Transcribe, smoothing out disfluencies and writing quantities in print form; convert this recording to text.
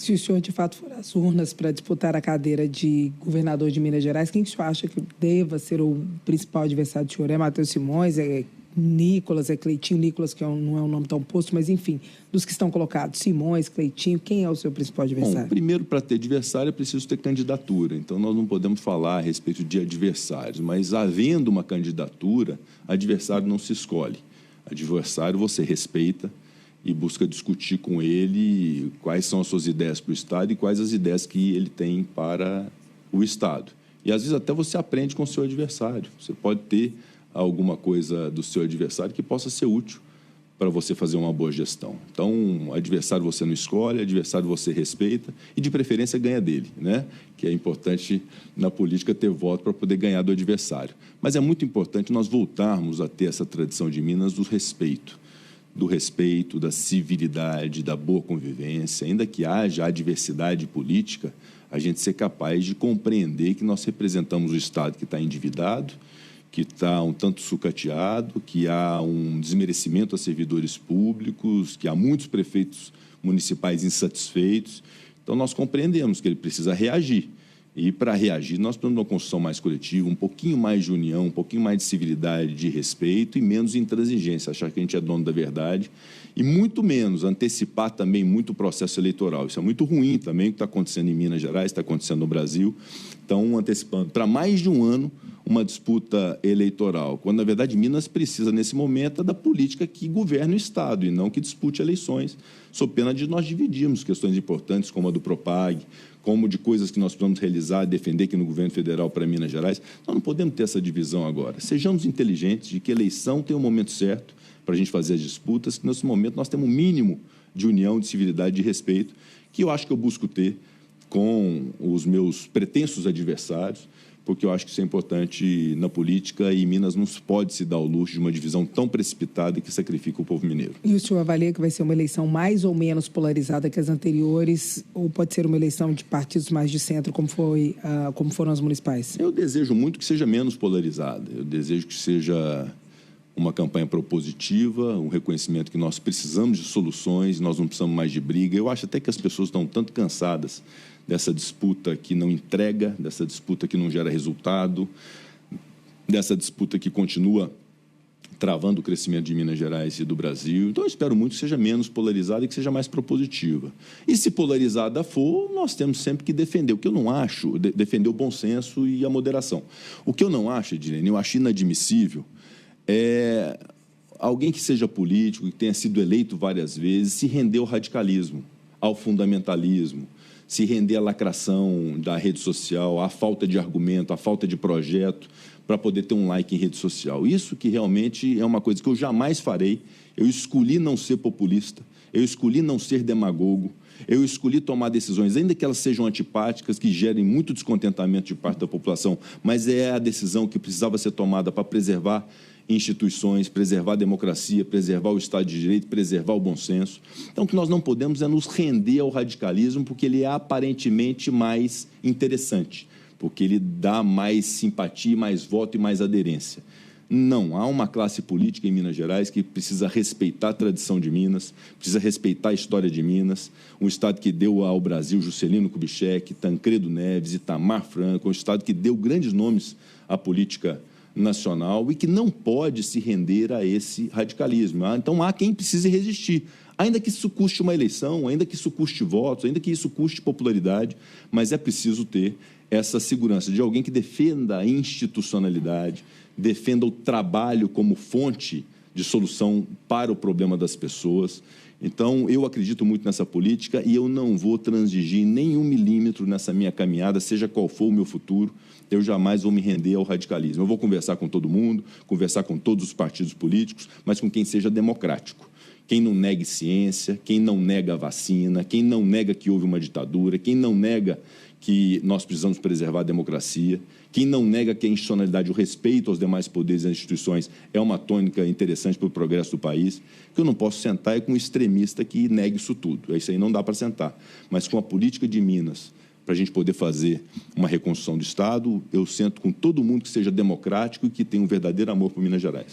Se o senhor, de fato, for às urnas para disputar a cadeira de governador de Minas Gerais, quem que o senhor acha que deva ser o principal adversário do senhor? É Matheus Simões, é Nicolas, é Cleitinho? Nicolas, que não é um nome tão posto, mas, enfim, dos que estão colocados, Simões, Cleitinho, quem é o seu principal adversário? Bom, primeiro, para ter adversário, é preciso ter candidatura. Então, nós não podemos falar a respeito de adversários, mas, havendo uma candidatura, adversário não se escolhe. Adversário você respeita e busca discutir com ele quais são as suas ideias para o Estado e quais as ideias que ele tem para o Estado. E, às vezes, até você aprende com o seu adversário. Você pode ter alguma coisa do seu adversário que possa ser útil para você fazer uma boa gestão. Então, adversário você não escolhe, adversário você respeita e, de preferência, ganha dele, né? Que é importante na política ter voto para poder ganhar do adversário. Mas é muito importante nós voltarmos a ter essa tradição de Minas do respeito, da civilidade, da boa convivência. Ainda que haja adversidade política, a gente ser capaz de compreender que nós representamos o Estado que está endividado, que está um tanto sucateado, que há um desmerecimento a servidores públicos, que há muitos prefeitos municipais insatisfeitos. Então, nós compreendemos que ele precisa reagir. E, para reagir, nós precisamos de uma construção mais coletiva, um pouquinho mais de união, um pouquinho mais de civilidade, de respeito e menos intransigência, achar que a gente é dono da verdade. E muito menos antecipar também muito o processo eleitoral. Isso é muito ruim também, o que está acontecendo em Minas Gerais, está acontecendo no Brasil. Então, antecipando para mais de um ano uma disputa eleitoral, quando, na verdade, Minas precisa, nesse momento, da política que governa o Estado e não que dispute eleições, sob pena de nós dividirmos questões importantes como a do Propag, como de coisas que nós precisamos realizar e defender aqui no governo federal para Minas Gerais. Nós não podemos ter essa divisão agora. Sejamos inteligentes de que a eleição tem um momento certo para a gente fazer as disputas, que nesse momento nós temos um mínimo de união, de civilidade, de respeito, que eu acho que eu busco ter com os meus pretensos adversários, porque eu acho que isso é importante na política e Minas não pode se dar ao luxo de uma divisão tão precipitada que sacrifica o povo mineiro. E o senhor avalia que vai ser uma eleição mais ou menos polarizada que as anteriores, ou pode ser uma eleição de partidos mais de centro, como foram as municipais? Eu desejo muito que seja menos polarizada. Eu desejo que seja uma campanha propositiva, um reconhecimento que nós precisamos de soluções, nós não precisamos mais de briga. Eu acho até que as pessoas estão tanto cansadas dessa disputa que não entrega, dessa disputa que não gera resultado, dessa disputa que continua travando o crescimento de Minas Gerais e do Brasil. Então, eu espero muito que seja menos polarizada e que seja mais propositiva. E, se polarizada for, nós temos sempre que defender. O que eu não acho, defender o bom senso e a moderação. O que eu não acho, Edilene, eu acho inadmissível é alguém que seja político, que tenha sido eleito várias vezes, se render ao radicalismo, ao fundamentalismo, se render à lacração da rede social, à falta de argumento, à falta de projeto, para poder ter um like em rede social. Isso que realmente é uma coisa que eu jamais farei. Eu escolhi não ser populista, eu escolhi não ser demagogo, eu escolhi tomar decisões, ainda que elas sejam antipáticas, que gerem muito descontentamento de parte da população, mas é a decisão que precisava ser tomada para preservar instituições, preservar a democracia, preservar o Estado de Direito, preservar o bom senso. Então, o que nós não podemos é nos render ao radicalismo, porque ele é aparentemente mais interessante, porque ele dá mais simpatia, mais voto e mais aderência. Não, há uma classe política em Minas Gerais que precisa respeitar a tradição de Minas, precisa respeitar a história de Minas, um Estado que deu ao Brasil Juscelino Kubitschek, Tancredo Neves, Itamar Franco, um Estado que deu grandes nomes à política nacional e que não pode se render a esse radicalismo. Então, há quem precise resistir, ainda que isso custe uma eleição, ainda que isso custe votos, ainda que isso custe popularidade, mas é preciso ter essa segurança de alguém que defenda a institucionalidade, defenda o trabalho como fonte de solução para o problema das pessoas. Então, eu acredito muito nessa política e eu não vou transigir nem 1 milímetro nessa minha caminhada, seja qual for o meu futuro. Eu jamais vou me render ao radicalismo. Eu vou conversar com todo mundo, conversar com todos os partidos políticos, mas com quem seja democrático. Quem não negue ciência, quem não nega a vacina, quem não nega que houve uma ditadura, quem não nega que nós precisamos preservar a democracia, quem não nega que a institucionalidade, o respeito aos demais poderes e instituições é uma tônica interessante para o progresso do país, que eu não posso sentar com um extremista que negue isso tudo. Isso aí não dá para sentar. Mas com a política de Minas, para a gente poder fazer uma reconstrução do Estado, eu sento com todo mundo que seja democrático e que tenha um verdadeiro amor por Minas Gerais.